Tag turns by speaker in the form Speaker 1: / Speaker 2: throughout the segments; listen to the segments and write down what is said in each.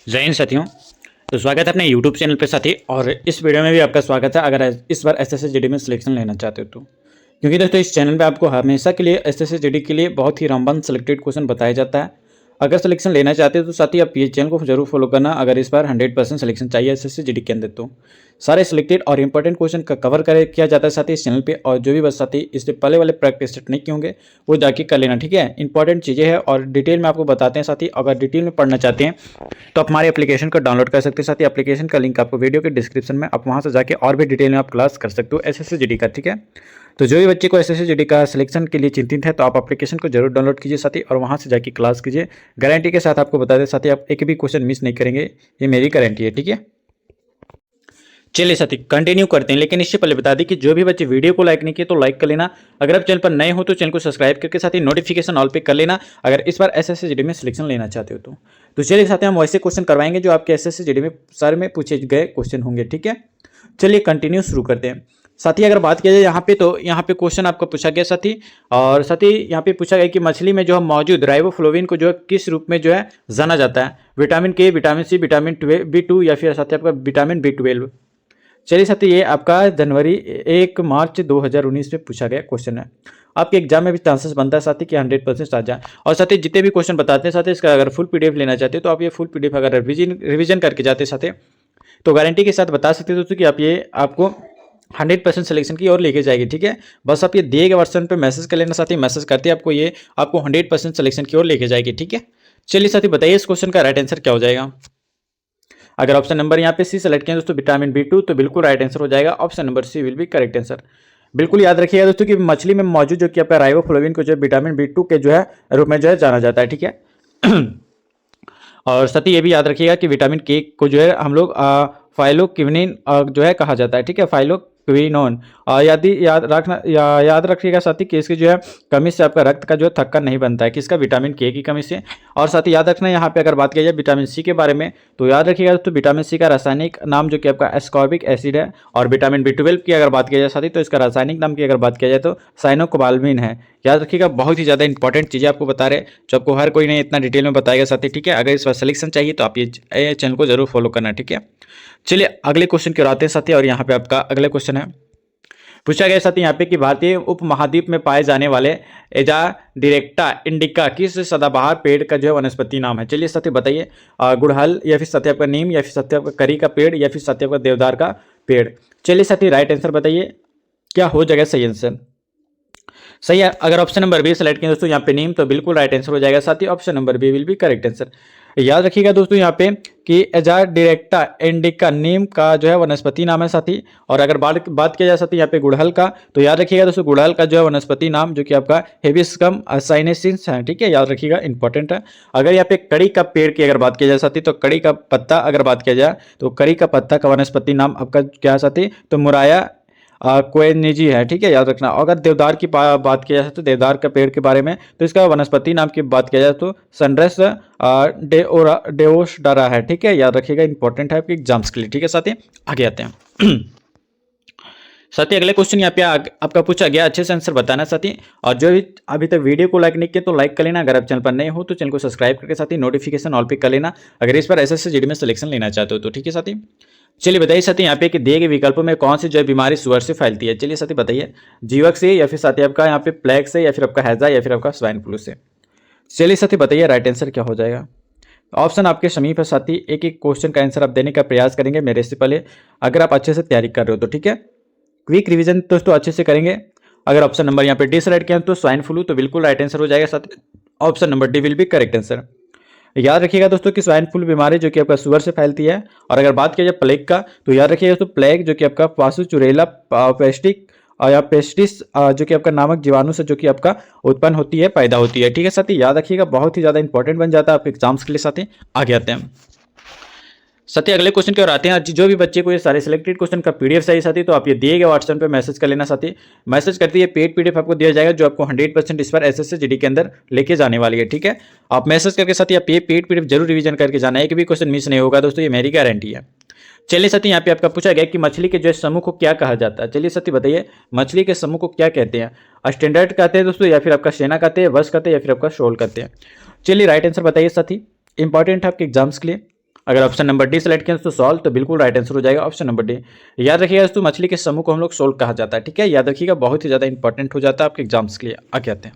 Speaker 1: जय हिंद साथियों। तो स्वागत है अपने YouTube चैनल पे साथी, और इस वीडियो में भी आपका स्वागत है अगर इस बार एसएससी जीडी में सिलेक्शन लेना चाहते हो तो। क्योंकि दोस्तों इस चैनल पे आपको हमेशा के लिए एसएससी जीडी के लिए बहुत ही रामबन सिलेक्टेड क्वेश्चन बताया जाता है। अगर सिलेक्शन लेना चाहते हो तो साथी आप ये चैनल को जरूर फॉलो करना। अगर इस बार 100% सिलेक्शन चाहिए एसएससी जीडी के अंदर तो सारे सिलेक्टेड और इंपॉर्टेंट क्वेश्चन का कवर किया जाता है साथी इस चैनल पे। और जो भी बस साथी इससे पहले वाले प्रैक्टिस सेट नहीं किए होंगे वो जाके कर लेना, ठीक है। इंपॉर्टेंट चीज़ें हैं और डिटेल में आपको बताते हैं साथी। अगर डिटेल में पढ़ना चाहते हैं तो आप हमारे एप्लीकेशन को डाउनलोड कर सकते हैं साथी। एप्लीकेशन का लिंक आपको वीडियो के डिस्क्रिप्शन में, आप वहाँ से जाके और भी डिटेल में आप क्लास कर सकते हो एसएससी जीडी का, ठीक है। तो जो भी बच्चे को एसएससी जीडी का सिलेक्शन के लिए चिंतित है तो आप एप्लीकेशन को जरूर डाउनलोड कीजिए साथी, और वहाँ से जाके क्लास कीजिए। गारंटी के साथ आपको बता दें साथी, आप एक भी क्वेश्चन मिस नहीं करेंगे, ये मेरी गारंटी है, ठीक है। चलिए साथी कंटिन्यू करते हैं, लेकिन इससे पहले बता दें कि जो भी बच्चे वीडियो को लाइक नहीं किए तो लाइक कर लेना। अगर आप चैनल पर नए हो तो चैनल को सब्सक्राइब करके साथ ही नोटिफिकेशन ऑल पे कर लेना अगर इस बार एसएससी जीडी में सिलेक्शन लेना चाहते हो तो चलिए साथी हम वैसे क्वेश्चन करवाएंगे जो आपके एसएससी जीडी में सारे में पूछे गए क्वेश्चन होंगे, ठीक है। चलिए कंटिन्यू शुरू करते हैं साथी। अगर बात किया जाए यहाँ पे तो यहाँ पे क्वेश्चन आपको पूछा गया साथी, और साथी यहाँ पे पूछा गया कि मछली में जो है मौजूद राइबोफ्लोविन को जो है किस रूप में जो है जाना जाता है। विटामिन के, विटामिन सी, विटामिन B2 या फिर साथी आपका विटामिन B12। चलिए साथी ये आपका जनवरी 1 मार्च 2019 में पूछा गया क्वेश्चन है। आपके एग्जाम में भी चांसेस बनता है साथी कि 100% आ जाए। और साथी जितने भी क्वेश्चन बताते हैं साथी इसका अगर फुल पीडीएफ लेना चाहते हो तो आप ये फुल पीडीएफ अगर रिवीजन करके जाते साथी तो गारंटी के साथ बता सकते हो दोस्तों कि आप ये आपको 100% सिलेक्शन की ओर लेके जाएगी, ठीक है। बस आप ये दिए गए वर्सन पे मैसेज कर लेना साथी, मैसेज करते आपको ये आपको 100% सिलेक्शन की ओर लेके जाएगी, ठीक है। चलिए साथी बताइए इस क्वेश्चन का राइट आंसर क्या हो जाएगा। अगर ऑप्शन नंबर यहाँ पे सी सेलेक्ट किया दोस्तों विटामिन B2 तो बिल्कुल राइट आंसर हो जाएगा। Option number C will be correct answer. बिल्कुल याद रखिएगा दोस्तों कि मछली में मौजूद जो कि आपका राइबोफ्लोविन को जो है विटामिन B2 के जो है रूप में जो है जाना जाता है, ठीक है। और साथ ही ये भी याद रखिएगा कि विटामिन के को जो है हम लोग फाइलोक्विनिन जो है कहा जाता है, ठीक है, फाइलोक्विनोन। याद रखिएगा साथी कि इसकी जो है कमी से आपका रक्त का जो है थक्का नहीं बनता है, किसका, विटामिन के की कमी से। और साथ ही याद रखना यहाँ पे अगर बात की जाए विटामिन सी के बारे में तो याद रखिएगा दोस्तों विटामिन सी का रासायनिक नाम जो कि आपका एस्कॉर्बिक एसिड है। और विटामिन B12 की अगर बात की जाए साथी तो इसका रासायनिक नाम की अगर बात किया जाए तो साइनोकोबाल्मिन है। याद रखिएगा बहुत ही ज़्यादा इंपॉर्टेंट चीज़ें आपको बता रहे जो आपको हर कोई नहीं इतना डिटेल में बताएगा साथी, ठीक है। अगर इस बार सिलेक्शन चाहिए तो आप ये चैनल को जरूर फॉलो करना, ठीक है। चलिए अगले क्वेश्चन की ओर आते हैं साथी, और यहाँ पे आपका अगला क्वेश्चन है पूछा गया साथी यहाँ पे कि भारतीय उपमहाद्वीप में पाए जाने वाले एजा डायरेक्टा इंडिका किस सदाबहार पेड़ का जो है वनस्पति नाम है। चलिए साथी बताइए, गुड़हल या फिर साथी आपका नीम या फिर साथी आपका करी का पेड़ या फिर साथी आपका देवदार का पेड़। चलिए साथी राइट आंसर बताइए क्या हो जाएगा सही आंसर। सही है, अगर ऑप्शन नंबर बी सेलेक्ट किया दोस्तों यहाँ पे नीम तो बिल्कुल राइट आंसर हो जाएगा साथी। Option number B will be correct answer. याद रखिएगा दोस्तों यहाँ पे कि एजार डायरेक्टा इंडिका नीम का जो है वनस्पति नाम है साथी। और अगर बात किया जाए साथी यहाँ पे गुड़हल का तो याद रखिएगा दोस्तों गुड़हल का जो है वनस्पति नाम जो कि आपका हिबिस्कम साइनेसिस है, ठीक है, याद रखिएगा इंपॉर्टेंट है। अगर यहाँ पे कड़ी का पेड़ की अगर बात किया जाए साथी तो कड़ी का पत्ता अगर बात किया जाए तो कड़ी का पत्ता का वनस्पति नाम आपका क्या है साथी, तो मुराया कोई निजी है, ठीक है, याद रखना। अगर देवदार की बात किया जाए तो देवदार का पेड़ के बारे में तो इसका वनस्पति नाम की बात किया जाए तो सनरस डेओसडारा है, ठीक है, याद रखिएगा इंपॉर्टेंट है आपके एग्जाम्स के लिए, ठीक है साथी। आगे आते हैं साथी अगले क्वेश्चन यहाँ पे आपका पूछा गया, अच्छे से आंसर बताना साथी। और जो भी अभी तक वीडियो को लाइक नहीं किया तो लाइक कर लेना। अगर आप चैनल पर नए हो तो चैनल को सब्सक्राइब करके साथी नोटिफिकेशन ऑल पे कर लेना अगर इस पर एसएससी जीडी में सिलेक्शन लेना चाहते हो तो, ठीक है साथी। चलिए बताइए साथी यहाँ पे कि दिए गए विकल्पों में कौन सी जो बीमारी सुअर से फैलती है। चलिए साथी बताइए, जीवक से या फिर साथी आपका यहाँ पे प्लेग से या फिर आपका हैजा या फिर आपका स्वाइन फ्लू से। चलिए साथी बताइए राइट आंसर क्या हो जाएगा। ऑप्शन आपके समीप है साथी, एक एक क्वेश्चन का आंसर आप देने का प्रयास करेंगे मेरे से पहले, अगर आप अच्छे से तैयारी कर रहे हो तो, ठीक है। क्विक रिवीजन दोस्तों अच्छे से करेंगे। अगर ऑप्शन नंबर यहाँ पे डी सेलेक्ट किया तो स्वाइन फ्लू तो बिल्कुल राइट आंसर हो जाएगा साथी। Option number D will be correct answer. याद रखिएगा दोस्तों कि स्वाइन फ्लू बीमारी जो कि आपका सुअर से फैलती है। और अगर बात किया जाए प्लेग का तो याद रखिएगा दोस्तों प्लेग जो कि आपका पासुचुरेला पेस्टिक या पेस्टिस जो कि आपका नामक जीवाणु से जो कि आपका उत्पन्न होती है, पैदा होती है, ठीक है साथी। याद रखिएगा बहुत ही ज़्यादा इंपॉर्टेंट बन जाता है आपके एग्जाम्स के लिए साथी। आगे आते हैं साथी अगले क्वेश्चन की ओर आते हैं। जो भी बच्चे को ये सारे सिलेक्टेड क्वेश्चन का पीडीएफ चाहिए साथी तो आप ये दिए गए व्हाट्सएप पे मैसेज कर लेना साथी। मैसेज करते ही पेड पीडीएफ आपको दिया जाएगा जो आपको 100% इस बार एसएससी जीडी के अंदर लेके जाने वाली है, ठीक है। आप मैसेज करके साथी आप ये पेड पीडीएफ जरूर रिवीजन करके जाना है, एक भी क्वेश्चन मिस नहीं होगा दोस्तों, ये मेरी गारंटी है। चलिए साथी यहाँ पे आपका पूछा गया कि मछली के जो समूह को क्या कहा जाता है। चलिए साथी बताइए मछली के समूह को क्या कहते हैं। स्टैंडर्ड कहते हैं दोस्तों या फिर आपका सेना कहते हैं, वश कहते हैं या फिर आपका शोल कहते हैं। चलिए राइट आंसर बताइए साथी, इंपॉर्टेंट है आपके एग्जाम्स के लिए। अगर ऑप्शन नंबर डी सेलेक्ट किया तो सॉल्व, तो बिल्कुल राइट आंसर हो जाएगा ऑप्शन नंबर डी। याद रखिएगा दोस्तों, मछली के समूह को हम लोग सोल कहा जाता है, ठीक है, याद रखिएगा, बहुत ही ज़्यादा इंपॉर्टेंट हो जाता है आपके एग्जाम्स के लिए। आगे आते हैं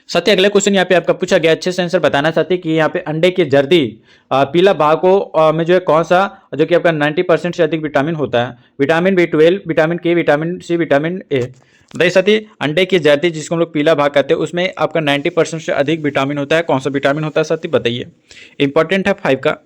Speaker 1: साथ ही अगले क्वेश्चन यहाँ पे आपका पूछा गया, अच्छे से आंसर बताना चाहते हैं कि यहाँ पे अंडे की जर्दी पीला भागों में जो है कौन सा जो कि आपका 90% से अधिक विटामिन होता है, विटामिन B12, विटामिन के, विटामिन सी, विटामिन ए। बताइए साथी, अंडे की जर्दी जिसको हम लोग पीला भाग कहते हैं उसमें आपका 90% से अधिक विटामिन होता है, कौन सा विटामिन होता है साथी बताइए। इंपॉर्टेंट है 5 का।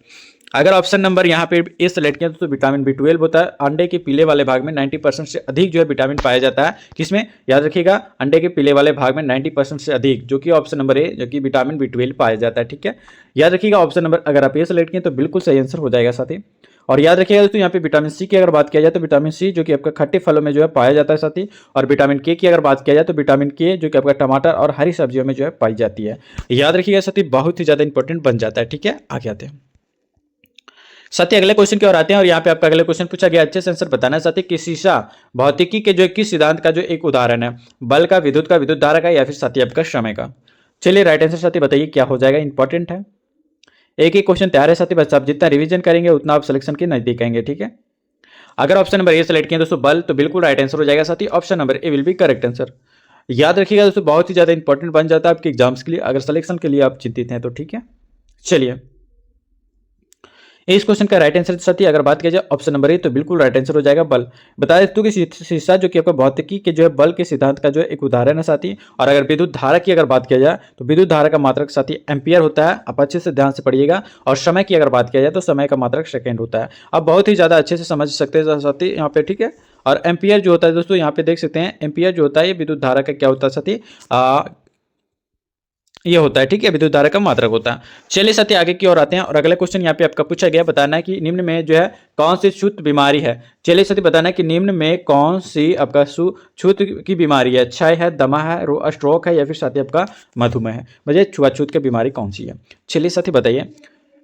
Speaker 1: अगर ऑप्शन नंबर यहाँ पे ए सेलेक्ट किया तो विटामिन B12 होता है। अंडे के पीले वाले भाग में 90% से अधिक जो है विटामिन पाया जाता है, किसमें, याद रखिएगा, अंडे के पीले वाले भाग में 90% से अधिक, जो कि ऑप्शन नंबर ए, जो कि विटामिन B12 पाया जाता है, ठीक है। याद रखिएगा ऑप्शन नंबर अगर आप ए सेलेक्ट किए तो बिल्कुल सही आंसर हो जाएगा साथी। और याद रखिएगा दोस्तों, यहाँ पे विटामिन सी की अगर बात किया जाए तो विटामिन सी जो कि आपका खट्टे फलों में जो है पाया जाता है साथी। और विटामिन के की अगर बात किया जाए तो विटामिन के जो कि आपका टमाटर और हरी सब्जियों में जो है पाई जाती है। याद रखिएगा साथी, बहुत ही ज़्यादा इंपॉर्टेंट बन जाता है, ठीक है। आगे आते हैं साथी अगले क्वेश्चन की ओर आते हैं, और यहाँ पे आपका अगले क्वेश्चन पूछा गया, अच्छे से आंसर बताना साथी कि शीशा भौतिकी के जो किस सिद्धांत का जो एक उदाहरण है, बल का, विद्युत धारा का, या फिर साथी आपका समय का। चलिए राइट आंसर साथी बताइए क्या हो जाएगा, इंपॉर्टेंट है। एक ही क्वेश्चन तैयार है साथी, बस आप जितना रिवीजन करेंगे उतना आप सिलेक्शन के नजदीक आएंगे, ठीक है। अगर ऑप्शन नंबर ए सेलेक्ट किया दोस्तों बल, तो बिल्कुल राइट आंसर हो जाएगा साथी, option number A will be correct answer. याद रखिएगा दोस्तों, बहुत ही ज्यादा इंपॉर्टेंट बन जाता है आपके एग्जाम्स के लिए, अगर सिलेक्शन के लिए आप चिंतित हैं तो, ठीक है। चलिए इस क्वेश्चन का राइट आंसर साथी अगर बात किया जाए ऑप्शन नंबर ए, तो बिल्कुल राइट आंसर हो जाएगा बल। बता दें तो कि शीशा जो कि आपका भौतिकी के जो है बल के सिद्धांत का जो एक उदाहरण है साथी। और अगर विद्युत धारा की अगर बात किया जाए तो विद्युत धारा का मात्रक साथी एम्पियर होता है, आप अच्छे से ध्यान से पढ़िएगा। और समय की अगर बात किया जाए तो समय का मात्रक सेकेंड होता है। आप बहुत ही ज़्यादा अच्छे से समझ सकते हैं साथी यहाँ पे, ठीक है। और एम्पियर जो होता है दोस्तों, यहाँ पे देख सकते हैं, एम्पियर जो होता है ये विद्युत धारा का क्या होता है साथी, ये होता है, ठीक है, विद्युत धारा का मात्रक होता है। चलिए साथी आगे की ओर आते हैं, और अगला क्वेश्चन यहाँ पे आपका पूछा गया, बताना है कि निम्न में जो है कौन सी छूत बीमारी है। चलिए साथी बताना है कि निम्न में कौन सी आपका छूत की बीमारी है, क्षय है, दमा है, स्ट्रोक है, या फिर साथी आपका मधुमेह है। मुझे छुआछूत की बीमारी कौन सी है, चलिए साथी बताइए।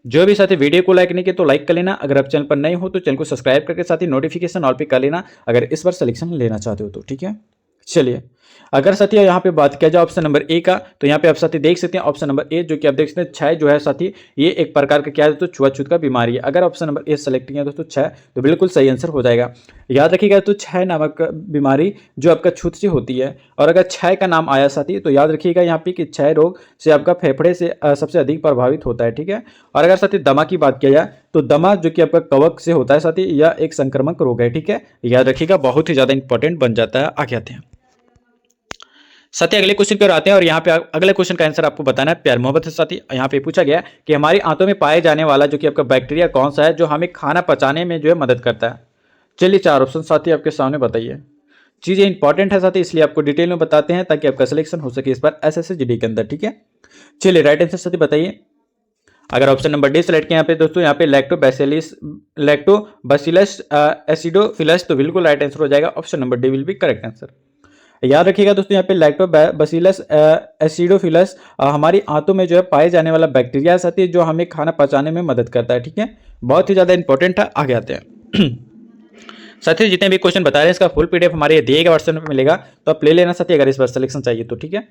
Speaker 1: जो भी साथी वीडियो को लाइक नहीं किया तो लाइक कर लेना, अगर आप चैनल पर नए हो तो चैनल को सब्सक्राइब करके साथी नोटिफिकेशन ऑल पे कर लेना, अगर इस बार सिलेक्शन लेना चाहते हो तो, ठीक है। चलिए अगर साथी यहाँ पे बात किया जाए ऑप्शन नंबर ए का, तो यहाँ पे आप साथी देख सकते हैं ऑप्शन नंबर ए जो कि आप देख सकते हैं क्षय जो है साथी, ये एक प्रकार का क्या है दोस्तों, छुआछूत का बीमारी है। अगर ऑप्शन नंबर ए सेलेक्ट किया दोस्तों क्षय, तो बिल्कुल सही आंसर हो जाएगा। याद रखिएगा तो क्षय नामक बीमारी जो आपका छूत से होती है। और अगर क्षय का नाम आया साथी तो याद रखिएगा यहाँ पे कि क्षय रोग से आपका फेफड़े से सबसे अधिक प्रभावित होता है, ठीक है। और अगर साथी दमा की बात किया जाए तो दमा जो कि आपका कवक से होता है साथी, यह एक संक्रामक रोग है, ठीक है। याद रखिएगा, बहुत ही ज्यादा इंपॉर्टेंट बन जाता है। आगे आते हैं साथी अगले क्वेश्चन की ओर आते हैं, और यहाँ पे अगले क्वेश्चन का आंसर आपको बताना है प्यार मोहब्बत से साथी। यहाँ पे पूछा गया कि हमारी आंतों में पाए जाने वाला जो कि आपका बैक्टीरिया कौन सा है जो हमें खाना पचाने में जो है मदद करता है। चलिए 4 ऑप्शन साथी आपके सामने बताइए। चीजें इंपॉर्टेंट है साथी, इसलिए आपको डिटेल में बताते हैं ताकि आपका सिलेक्शन हो सके इस बार SSC GD के अंदर, ठीक है। चलिए राइट आंसर साथी बताइए। अगर ऑप्शन नंबर डी सेलेक्ट किया यहाँ पे दोस्तों, यहाँ पे लैक्टोबैसिलस एसिडोफिलस, तो बिल्कुल राइट आंसर हो जाएगा, option number D will be correct answer. याद रखिएगा दोस्तों, यहाँ पे लैक्टोबैसिलस एसिडोफिलस हमारी आंतों में जो है पाए जाने वाला बैक्टीरिया साथी है जो हमें खाना पचाने में मदद करता है, ठीक है। बहुत ही ज्यादा इंपॉर्टेंट है। आगे आते हैं साथी, जितने भी क्वेश्चन बता रहे हैं इसका फुल PDF हमारे दिए गए व्हाट्सएप में मिलेगा, तो आप ले लेना साथी अगर इस बार सिलेक्शन चाहिए तो, ठीक है।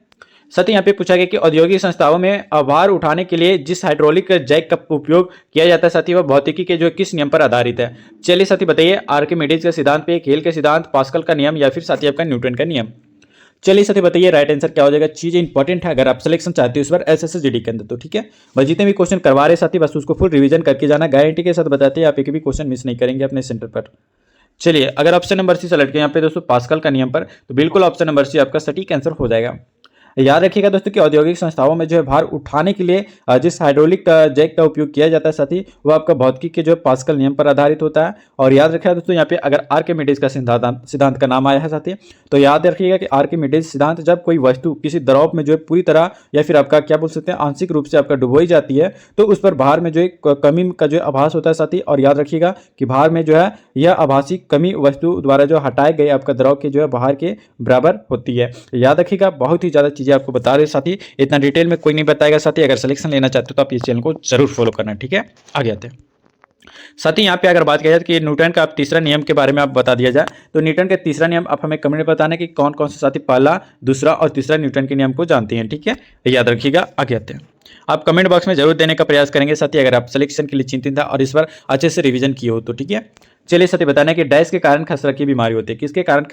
Speaker 1: साथी यहाँ पे पूछा गया कि औद्योगिक संस्थाओं में भार उठाने के लिए जिस हाइड्रोलिक जैक का उपयोग किया जाता है साथी, वह भौतिकी के जो किस नियम पर आधारित है। चलिए साथी बताइए, आर्किमिडीज के सिद्धांत पे, खेल के सिद्धांत, पास्कल का नियम, या फिर साथी आपका न्यूटन का नियम। चलिए साथी बताइए राइट आंसर क्या हो जाएगा। चीजें इंपॉर्टेंट है अगर आप सिलेक्शन चाहते हो इस बार SSC GD के अंदर तो, ठीक है। बस जितने भी क्वेश्चन करवा रहे साथी बस उसको फुल रिवीजन करके जाना, गारंटी के साथ बताते हैं आप एक भी क्वेश्चन मिस नहीं करेंगे अपने सेंटर पर। चलिए अगर ऑप्शन नंबर सी सेलेक्ट किया यहाँ पे दोस्तों पास्कल का नियम पर, तो बिल्कुल ऑप्शन नंबर सी आपका सटीक आंसर हो जाएगा। याद रखिएगा दोस्तों कि औद्योगिक संस्थाओं में जो है भार उठाने के लिए जिस हाइड्रोलिक जैक का उपयोग किया जाता है साथी, वो आपका भौतिकी के जो पास्कल नियम पर आधारित होता है। और याद रखिएगा दोस्तों, यहाँ पे अगर आर्किमिडीज का सिद्धांत का नाम आया है साथी, तो याद रखिएगा कि आर्किमिडीज सिद्धांत जब कोई वस्तु किसी द्रव में जो है पूरी तरह या फिर आपका क्या बोल सकते हैं आंशिक रूप से आपका डुबोई जाती है, तो उस पर भार में जो एक कमी का जो आभास होता है साथी। और याद रखिएगा कि भार में जो है यह आभासी कमी वस्तु द्वारा जो हटाए गए आपका द्रव के जो है भार के बराबर होती है। याद रखिएगा, बहुत ही ज्यादा चीजें आपको बता रहे साथी, इतना डिटेल में कोई नहीं बताएगा साथी। अगर सिलेक्शन लेना चाहते हो तो आप इस चैनल को जरूर फॉलो करना, ठीक है। आगे आते हैं साथी, यहाँ पे अगर बात किया जाए कि न्यूटन का आप तीसरा नियम के बारे में आप बता दिया जाए, तो न्यूटन का तीसरा नियम आप हमें कमेंट में बताना कि कौन कौन से साथी पहला, दूसरा और तीसरा न्यूटन के नियम को जानते हैं, ठीक है। याद रखिएगा। आगे आते हैं आप कमेंट बॉक्स में जरूर देने का प्रयास करेंगे साथी, अगर आप सिलेक्शन के लिए चिंतित हैं और इस बार अच्छे से रिवीजन किए हो तो। ठीक है, चलिए साथी बताना है कि डैश के कारण खसरा की बीमारी होती है, किसके कारण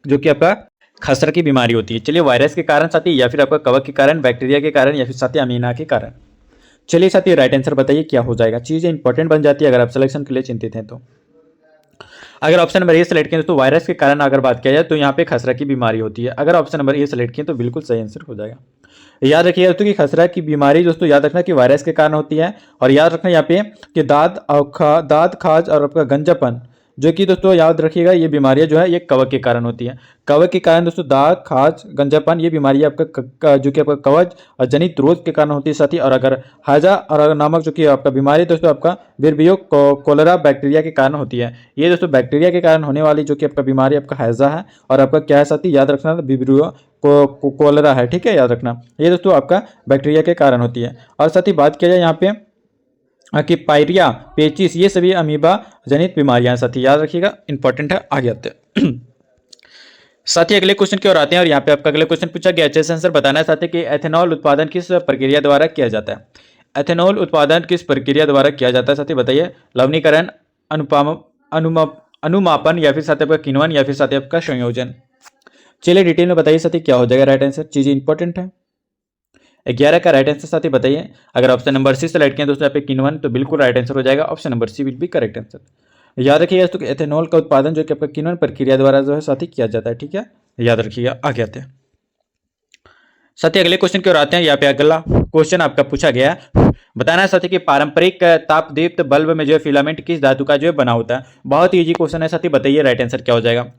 Speaker 1: जो कि आपका खसरा की बीमारी होती है। चलिए वायरस के कारण साथी, या फिर आपका कवक के कारण, बैक्टीरिया के कारण, या फिर साथी अमीना के कारण। चलिए साथी राइट आंसर बताइए क्या हो जाएगा। चीजें इंपॉर्टेंट बन जाती है अगर आप सिलेक्शन के लिए चिंतित हैं तो। अगर ऑप्शन नंबर ए सेलेक्ट किया तो वायरस के कारण अगर बात किया जाए तो यहाँ पे खसरा की बीमारी होती है। अगर ऑप्शन नंबर ए सेलेक्ट किए तो बिल्कुल सही आंसर हो जाएगा। याद रखिए दोस्तों कि खसरा की बीमारी दोस्तों याद रखना कि वायरस के कारण होती है। और याद रखना यहाँ पे कि दांत खाज और आपका गंजापन, जो कि दोस्तों याद रखिएगा ये बीमारियां जो है ये कवक के कारण होती है। कवक के कारण दोस्तों दांत खाज गंजापन ये बीमारी आपका जो कि आपका कवच और जनित रोग के कारण होती है साथी। और अगर हैजा और नामक जो कि आपका बीमारी दोस्तों आपका विर्बियो कोलेरा बैक्टीरिया के कारण होती है। ये दोस्तों बैक्टीरिया के कारण होने वाली जो कि आपका बीमारी आपका हैजा है। और आपका क्या है साथी, याद रखना विब्रियो कोलेरा है। ठीक है, याद रखना ये दोस्तों आपका बैक्टीरिया के कारण होती है। और साथ ही बात किया जाए यहाँ पे कि पायरिया पेचिस ये सभी अमीबा जनित बीमारियां साथी, याद रखिएगा इंपॉर्टेंट है। आगे आते हैं साथी अगले क्वेश्चन की ओर आते हैं। और यहाँ पे आपका अगले क्वेश्चन पूछा गया, अच्छे से आंसर बताना है साथी कि एथेनॉल उत्पादन किस प्रक्रिया द्वारा किया जाता है। एथेनॉल उत्पादन किस प्रक्रिया द्वारा किया जाता है साथी बताइए। लवणीकरण, अनुमापन, या फिर साथ आपका किण्वन, या फिर साथ आपका संयोजन। चलिए डिटेल में बताइए साथी क्या हो जाएगा राइट आंसर। चीजें इंपॉर्टेंट है। 11 का राइट आंसर साथी बताइए। अगर ऑप्शन नंबर सी सेलेक्ट किया दोस्तों यहाँ पे किण्वन तो बिल्कुल राइट आंसर हो जाएगा। Option number C will be correct answer. याद रखिएगा दोस्तों कि एथेनॉल का उत्पादन जो कि आपका किण्वन प्रक्रिया द्वारा जो है साथी किया जाता है। ठीक है, याद रखिएगा। आगे आते हैं साथी अगले क्वेश्चन की ओर आते हैं। यहाँ पे अगला क्वेश्चन आपका पूछा गया, बताना है साथी कि पारंपरिक तापदीप्त बल्ब में जो है फिलामेंट किस धातु का जो है बना होता है। बहुत ईजी क्वेश्चन है साथी, बताइए राइट आंसर क्या हो जाएगा।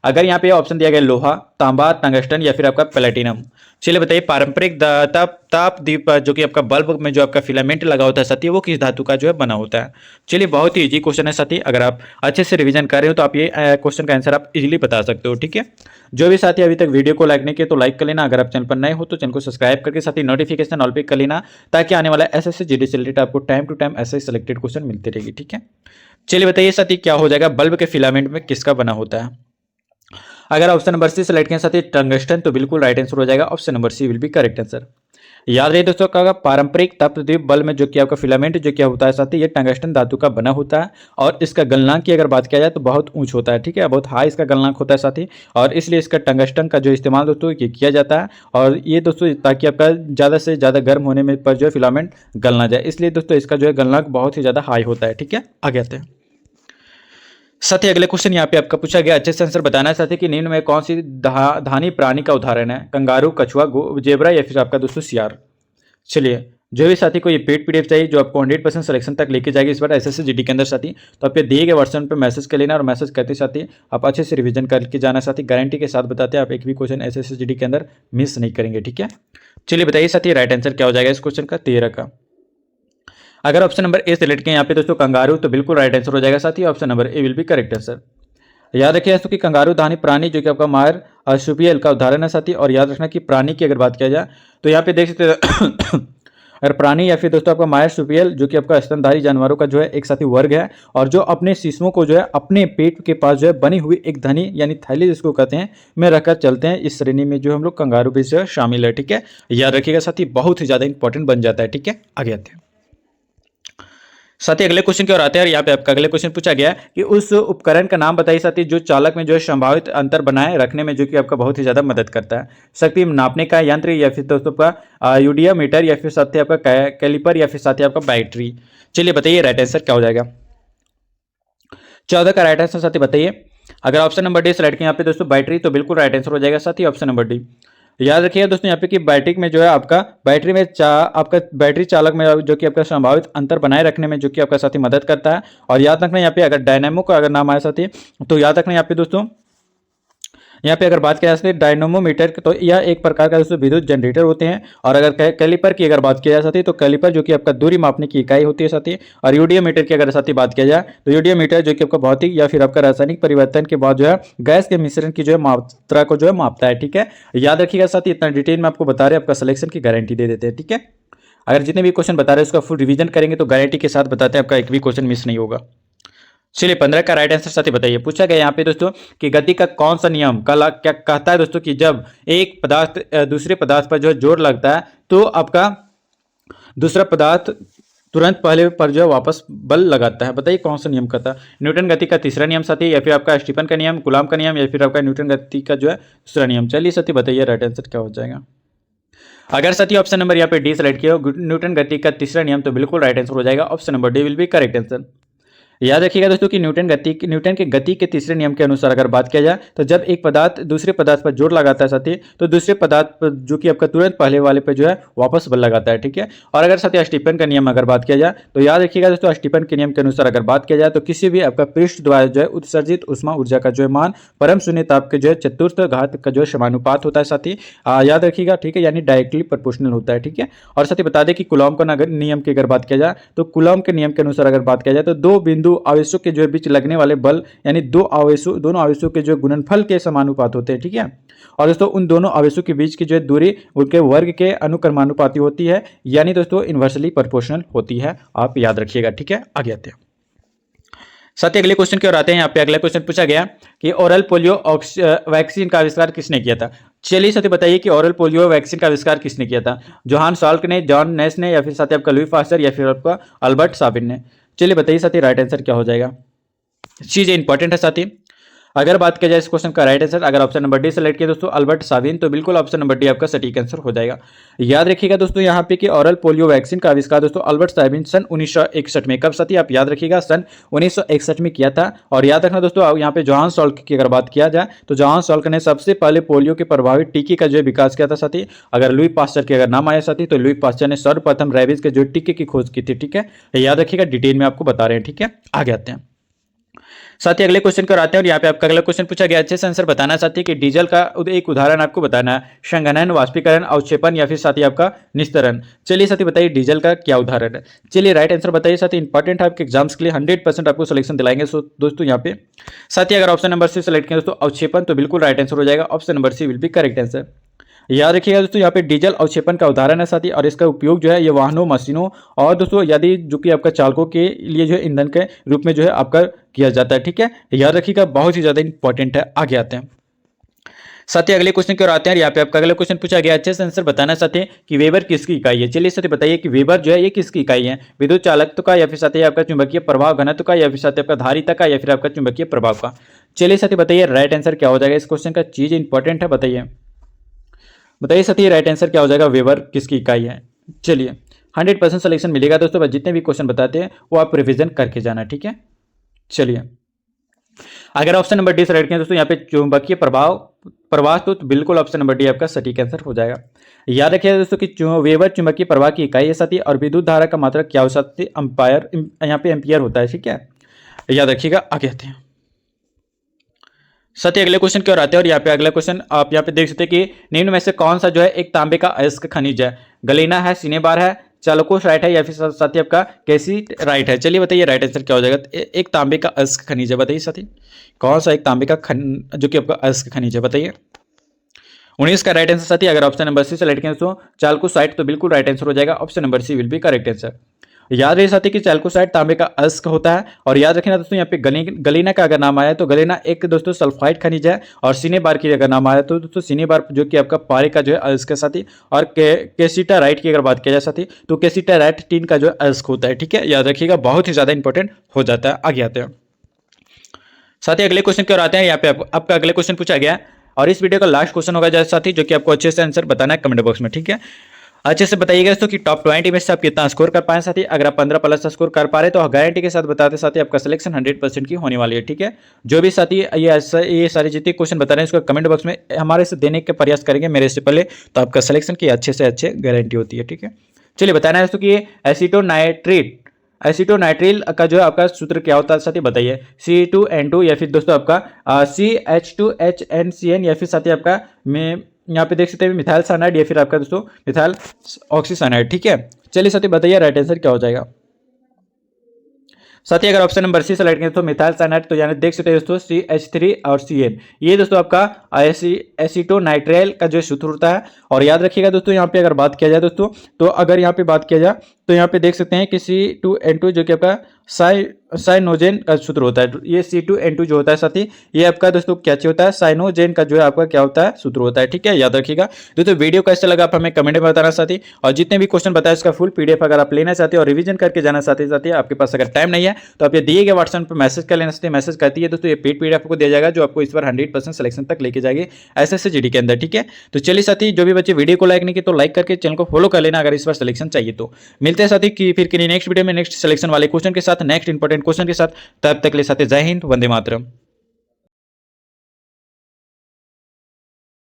Speaker 1: अगर यहाँ पे ऑप्शन दिया गया लोहा, तांबा, टंगस्टन, या फिर आपका प्लेटिनम। चलिए बताइए पारंपरिक तापदीप जो कि आपका बल्ब में जो आपका फिलामेंट लगा होता है साथी वो किस धातु का जो है बना होता है। चलिए बहुत ही इजी क्वेश्चन है साथी, अगर आप अच्छे से रिवीजन कर रहे हो तो आप ये क्वेश्चन का आंसर आप इजीली बता सकते हो। ठीक है, जो भी साथी अभी तक वीडियो को लाइक नहीं किया तो लाइक कर लेना। अगर आप चैनल पर नए हो तो चैनल को सब्सक्राइब करके साथ ही नोटिफिकेशन ऑल पे कर लेना, ताकि आने वाला एसएससी जीडी से रिलेटेड आपको टाइम टू टाइम ऐसे सिलेक्टेड क्वेश्चन मिलते रहेगी। ठीक है, चलिए बताइए साथी क्या हो जाएगा, बल्ब के फिलामेंट में किसका बना होता है। अगर ऑप्शन नंबर सी सेलेक्ट किया साथी टंगस्टन तो बिल्कुल राइट आंसर हो जाएगा। Option number C will be correct answer. याद रहे दोस्तों का पारंपरिक तापदीप बल्ब में जो कि आपका फिलामेंट जो क्या होता है साथी ये टंगस्टन धातु का बना होता है। और इसका गलनांक की अगर बात किया जाए तो बहुत ऊंच होता है। ठीक है, बहुत हाई इसका गलनांक होता है साथी। और इसलिए इसका टंगस्टन का जो इस्तेमाल दोस्तों ये किया जाता है। और ये दोस्तों ताकि आपका ज़्यादा से ज़्यादा गर्म होने में पर जो है फिलामेंट गल ना जाए, इसलिए दोस्तों इसका जो है गलनांक बहुत ही ज़्यादा हाई होता है। ठीक है, आगे आते हैं साथी अगले क्वेश्चन यहाँ पे आपका पूछा गया, अच्छे से आंसर बताना है साथी कि निम्न में कौन सी धानी प्राणी का उदाहरण है। कंगारू, कछुआ, जेबरा, या फिर आपका दोस्तों सियार। चलिए जो भी साथी को ये पेड पीडीएफ चाहिए जो आपको 100% सिलेक्शन तक लेके जाएगी इस बार एसएससी जीडी के अंदर साथी, तो आपके दिए गए वर्सन पे मैसेज कर लेना। और मैसेज करते साथी आप अच्छे से रिवीजन करके जाना साथी, गारंटी के साथ बताते हैं आप एक भी क्वेश्चन एसएससी जीडी के अंदर मिस नहीं करेंगे। ठीक है, चलिए बताइए साथी राइट आंसर क्या हो जाएगा इस क्वेश्चन का 13 का। अगर ऑप्शन नंबर ए सेलेक्ट किया यहाँ पे दोस्तों कंगारू तो बिल्कुल राइट आंसर हो जाएगा साथी। Option number A will be correct answer. याद रखिए दोस्तों कि कंगारू धानी प्राणी जो कि आपका मायर शुपियल का उदाहरण है साथी। और याद रखना कि प्राणी की अगर बात किया जाए तो यहाँ पे देख सकते हैं अगर प्राणी या फिर दोस्तों आपका मायर शुपियल जो कि आपका स्तनधारी जानवरों का जो है एक साथी वर्ग है। और जो अपने शिशुओं को जो है अपने पेट के पास जो है बनी हुई एक धनी यानी थैली जिसको कहते हैं में रखकर चलते हैं, इस श्रेणी में जो हम लोग कंगारू भी जो है शामिल है। ठीक है, याद रखिएगा साथी, बहुत ही ज्यादा इंपॉर्टेंट बन जाता है। ठीक है, आगे आते हैं साथी अगले क्वेश्चन की ओर आते हैं। और यहाँ पे आपका अगले क्वेश्चन पूछा गया कि उस उपकरण का नाम बताइए साथी जो चालक में जो है संभावित अंतर बनाए रखने में जो कि आपका बहुत ही ज्यादा मदद करता है। शक्ति नापने का यंत्र, या फिर दोस्तों आपका यूडियोमीटर, या फिर साथ ही आपका कैलिपर, या फिर साथ ही आपका बैटरी। चलिए बताइए राइट आंसर क्या हो जाएगा। 14 का राइट आंसर साथी बताइए। अगर ऑप्शन नंबर डी सेलेक्ट किया यहाँ पे दोस्तों बैटरी तो बिल्कुल राइट आंसर हो जाएगा साथी। Option number D. याद रखिएगा दोस्तों यहाँ पे कि बैटरी में जो है आपका बैटरी में आपका बैटरी चालक में जो कि आपका संभावित अंतर बनाए रखने में जो कि आपका साथी मदद करता है। और याद रखना यहाँ पे अगर डायनेमो का अगर नाम आया साथी तो याद रखना यहाँ पे दोस्तों यहाँ पे अगर बात किया जाए डायनोमोमीटर तो यह एक प्रकार का दोस्तों विद्युत जनरेटर होते हैं। और अगर कैलिपर की अगर बात किया जाए साथी तो कैलिपर जो कि आपका दूरी मापने की इकाई होती है साथी। और यूडियोमीटर की अगर साथी बात किया जाए तो यूडियोमीटर जो कि आपका भौतिक या फिर आपका रासायनिक परिवर्तन के बाद जो है गैस के मिश्रण की जो है मात्रा को जो है मापता है। ठीक है, याद रखिएगा साथी, इतना डिटेल में आपको बता रहे हैं, आपका सिलेक्शन की गारंटी दे देते हैं। ठीक है, अगर जितने भी क्वेश्चन बता रहे हैं उसका फुल रिवीजन करेंगे तो गारंटी के साथ बताते हैं आपका एक भी क्वेश्चन मिस नहीं होगा। चलिए 15 का राइट आंसर साथी बताइए। पूछा गया यहाँ पे दोस्तों कि गति का कौन सा नियम क्या कहता है दोस्तों कि जब एक पदार्थ दूसरे पदार्थ पर जो जोर लगता है तो आपका दूसरा पदार्थ तुरंत पहले पर जो है वापस बल लगाता है। बताइए कौन सा नियम कहता है? न्यूटन गति का तीसरा नियम साथी, या फिर आपका स्टीफन का नियम, कूलॉम का नियम, या फिर आपका न्यूटन गति का जो है दूसरा नियम। चलिए साथी बताइए राइट आंसर क्या हो जाएगा। अगर साथी ऑप्शन नंबर यहाँ पे डी सेलेक्ट किया हो, न्यूटन गति का तीसरा नियम, तो बिल्कुल राइट आंसर हो जाएगा। Option number D will be correct answer. याद रखिएगा दोस्तों कि न्यूटन के गति के तीसरे नियम के अनुसार अगर बात किया जाए तो जब एक पदार्थ दूसरे पदार्थ पर जोर लगाता है साथी, तो दूसरे पदार्थ पर जो कि आपका तुरंत पहले वाले पे जो है वापस बल लगाता है। ठीक है। और अगर साथी स्टीफन का नियम अगर बात किया जाए तो याद रखिएगा दोस्तों, स्टीफन के नियम के अनुसार अगर बात किया जाए तो किसी भी आपका पृष्ठ द्वारा जो है उत्सर्जित उष्मा ऊर्जा का जो है मान परम शून्य ताप के जो है चतुर्थ घात का जो है समानुपात होता है साथी। याद रखिएगा। ठीक है। यानी डायरेक्टली प्रोपोर्शनल होता है। ठीक है। और साथी बता दें कि कूलॉम का नियम की अगर बात किया जाए तो कूलॉम के नियम के अनुसार अगर बात किया जाए तो दो बिंदु आवेशों के जो बीच लगने वाले बल यानी दोनों आवेशों के जो गुणनफल के समानुपात होते हैं। ठीक है। और दोस्तों उन दोनों आवेशों के बीच की जो दूरी उनके वर्ग के अनुक्रमानुपाती होती है, यानी दोस्तों इन्वर्सली प्रोपोर्शनल होती है। आप याद रखिएगा। ठीक है। आगे आते हैं साथ ही अगले क्वेश्चन की ओर आते हैं। यहाँ पे अगला क्वेश्चन पूछा गया कि ओरल पोलियो वैक्सीन का आविष्कार किसने किया था। चलिए साथी बताइए कि ओरल पोलियो वैक्सीन का आविष्कार किसने किया था। जोहान साल्क ने, जॉन नेस ने, या फिर साथी आपका लुई पास्चर, या फिर आपका अल्बर्ट साबिन ने। चलिए बताइए साथी राइट आंसर क्या हो जाएगा। चीजें इंपॉर्टेंट है साथी। अगर बात किया जाए इस क्वेश्चन का राइट आंसर, अगर ऑप्शन नंबर डी सेलेक्ट किया दोस्तों अल्बर्ट साबिन, तो बिल्कुल ऑप्शन नंबर डी आपका सटीक आंसर हो जाएगा। याद रखिएगा दोस्तों यहाँ पे कि ओरल पोलियो वैक्सीन का आविष्कार दोस्तों अल्बर्ट साबिन सन 1961 में, कब साथी आप याद रखिएगा, सन 1961 में किया था। और याद रखना दोस्तों यहाँ पे जोहान साल्क की अगर बात किया जाए तो जोहान साल्क ने सबसे पहले पोलियो के प्रभावित टीके का जो विकास किया था साथी। अगर लुई पास्चर के अगर नाम आया साथी तो लुई पास्चर ने सर्वप्रथम रेबीज के जो टीके की खोज की थी। ठीक है। याद रखिएगा, डिटेल में आपको बता रहे हैं। ठीक है। आगे आते हैं साथ ही अगले क्वेश्चन को आते हैं। और यहाँ पे आपका अगला क्वेश्चन पूछा गया, अच्छे से आंसर बताना साथी कि डीजल का एक उदाहरण आपको बताना है। संघनन, वाष्पीकरण, अवक्षेपण, या फिर साथी आपका निस्तरण। चलिए साथी बताइए डीजल का क्या उदाहरण है। चलिए राइट आंसर बताइए साथी। इंपॉर्टेंट है आपके एग्जाम्स के लिए, 100% आपको सिलेक्शन दिलाएंगे। सो दोस्तों यहाँ पे साथी अगर ऑप्शन नंबर सी सेलेक्ट किया दोस्तों अवक्षेपण, तो बिल्कुल राइट आंसर हो जाएगा। Option number C will be correct answer. याद रखिएगा दोस्तों यहाँ पे डीजल अवक्षेपण का उदाहरण है साथी, और इसका उपयोग जो है ये वाहनों, मशीनों और दोस्तों यदि जो कि आपका चालकों के लिए जो है ईंधन के रूप में जो है आपका किया जाता है। ठीक है। याद रखिएगा, बहुत ही ज्यादा इंपॉर्टेंट है। आगे आते हैं साथ ही अगले क्वेश्चन की ओर आते हैं। यहाँ पे आपका अगला क्वेश्चन पूछा गया, अच्छे से आंसर बताना साथी कि वेबर किसकी इकाई है। चलिए साथी बताइए कि वेबर जो है ये किसकी इकाई है। विद्युत चालकत्व का, या फिर साथी आपका चुंबकीय प्रभाव घनत्व का, या फिर साथी आपका धारिता का, या फिर आपका चुंबकीय प्रभाव का। चलिए साथी बताइए राइट आंसर क्या हो जाएगा इस क्वेश्चन का। चीज इंपॉर्टेंट है, बताइए साथी राइट आंसर क्या हो जाएगा। वेबर किसकी इकाई है। चलिए 100% सिलेक्शन मिलेगा दोस्तों, बस जितने भी क्वेश्चन बताते हैं वो आप रिवीजन करके जाना। ठीक है। चलिए अगर ऑप्शन नंबर डी सेलेक्ट किया दोस्तों यहाँ पे चुंबकीय प्रवाह तो बिल्कुल ऑप्शन नंबर डी आपका सटीक आंसर हो जाएगा। याद रखिएगा दोस्तों कि वेबर चुंबकीय प्रवाह की इकाई है साथी, और विद्युत धारा का मात्रक क्या हो सकती है, अंपायर, यहाँ पे एम्पियर होता है। ठीक है। याद रखिएगा। आगे आते हैं साथी अगले क्वेश्चन की ओर आते हैं। और यहाँ पे अगला क्वेश्चन आप यहाँ पे देख सकते हैं कि निम्न में से कौन सा जो है एक तांबे का अयस्क खनिज है। गलीना है, सिनेबार है, चालकोसाइट है, या फिर साथी आपका कैल्साइट है। चलिए बताइए राइट आंसर क्या हो जाएगा। एक तांबे का अयस्क खनिज है, बताइए साथी कौन सा एक तांबे का जो कि आपका अयस्क खनिज है, बताइए। 19 का राइट आंसर साथी अगर ऑप्शन नंबर सी सेलेक्ट किया तो चालकोसाइट, तो बिल्कुल राइट आंसर हो जाएगा। Option number C will be correct answer. याद रहे साथी कि चालकोसाइट तांबे का अयस्क होता है। और याद रखना दोस्तों यहाँ पे गलीना का अगर नाम आया तो गलीना एक दोस्तों सल्फाइड खनिज है। और सिनेबार की अगर नाम आया तो दोस्तों सिनेबार जो कि आपका पारे का जो है अयस्क है साथी। और कैल्साइट की अगर बात किया जाए साथी तो कैल्साइट टीन का जो है अयस्क होता है। ठीक है। याद रखिएगा, बहुत ही ज्यादा इंपॉर्टेंट हो जाता है। आगे आते हैं साथी अगले क्वेश्चन की ओर आते हैं। यहाँ पे आपका अगले क्वेश्चन पूछा गया और इस वीडियो का लास्ट क्वेश्चन होगा साथी, जो कि आपको अच्छे से आंसर बताना है कमेंट बॉक्स में। ठीक है। अच्छे से बताइएगा दोस्तों कि टॉप 20 में से आप कितना स्कोर कर पाए साथी। अगर आप 15+ स्कोर कर पा रहे तो गारंटी के साथ बताते साथी आपका सिलेक्शन 100% की होने वाली है। ठीक है। जो भी साथी ये सारे जितने क्वेश्चन बता रहे हैं इसको कमेंट बॉक्स में हमारे से देने के प्रयास करेंगे मेरे से पहले, तो आपका सिलेक्शन की अच्छे से अच्छे गारंटी होती है। ठीक है। चलिए बताना है दोस्तों कि एसीटोनाइट्रिल का जो आपका सूत्र क्या होता है साथी, बताइए। C2N2, या फिर दोस्तों आपका CH2HNCN, या फिर साथी आपका में यहाँ पे देख सकते हैं मिथाइल साइनाइड, या फिर आपका दोस्तों मिथाइल ऑक्सीसाइनाइड। ठीक है। चलिए साथी बताइए राइट आंसर क्या हो जाएगा। साथ ही अगर ऑप्शन नंबर सी सेलेक्ट करें तो मिथाइल साइनाइड, तो यानी देख सकते हैं दोस्तों CH3 और CN, ये दोस्तों आपका एसीटोनाइट्राइल का जो सूत्र होता है। और याद रखिएगा दोस्तों यहाँ पे अगर बात किया जाए दोस्तों, तो अगर यहाँ पे बात किया जाए तो यहाँ पे देख सकते हैं कि C2N2 जो कि आपका साइनोजेन का सूत्र होता है। ये C2N2 जो होता है साथी, ये आपका दोस्तों क्या चीज होता है, साइनोजेन का जो है आपका क्या होता है, सूत्र होता है। ठीक है, याद रखिएगा दोस्तों। वीडियो कैसा लगा आप हमें कमेंट में बताना साथी, और जितने भी क्वेश्चन बताए इसका फुल PDF अगर आप लेना चाहते हैं और रिवीजन करके जाना चाहते आपके पास अगर टाइम नहीं है तो आप ये दिए गए व्हाट्सएप पर मैसेज कर लेना चाहते। मैसेज करती है दोस्तों, ये पेड PDF आपको दिया जाएगा जो आपको इस बार 100% सिलेक्शन तक लेके जाएगी SSC GD के अंदर। ठीक है, तो चलिए साथी, जो भी बच्चे वीडियो को लाइक नहीं किए तो लाइक करके चैनल को फॉलो कर लेना अगर इस बार सिलेक्शन चाहिए तो। मिलते हैं साथी कि फिर किसी नेक्स्ट वीडियो में नेक्स्ट सिलेक्शन वाले क्वेश्चन के साथ, नेक्स्ट इंपॉर्टेंट क्वेश्चन के साथ। तब तक के लिए साथी जय हिंद, वंदे मातरम।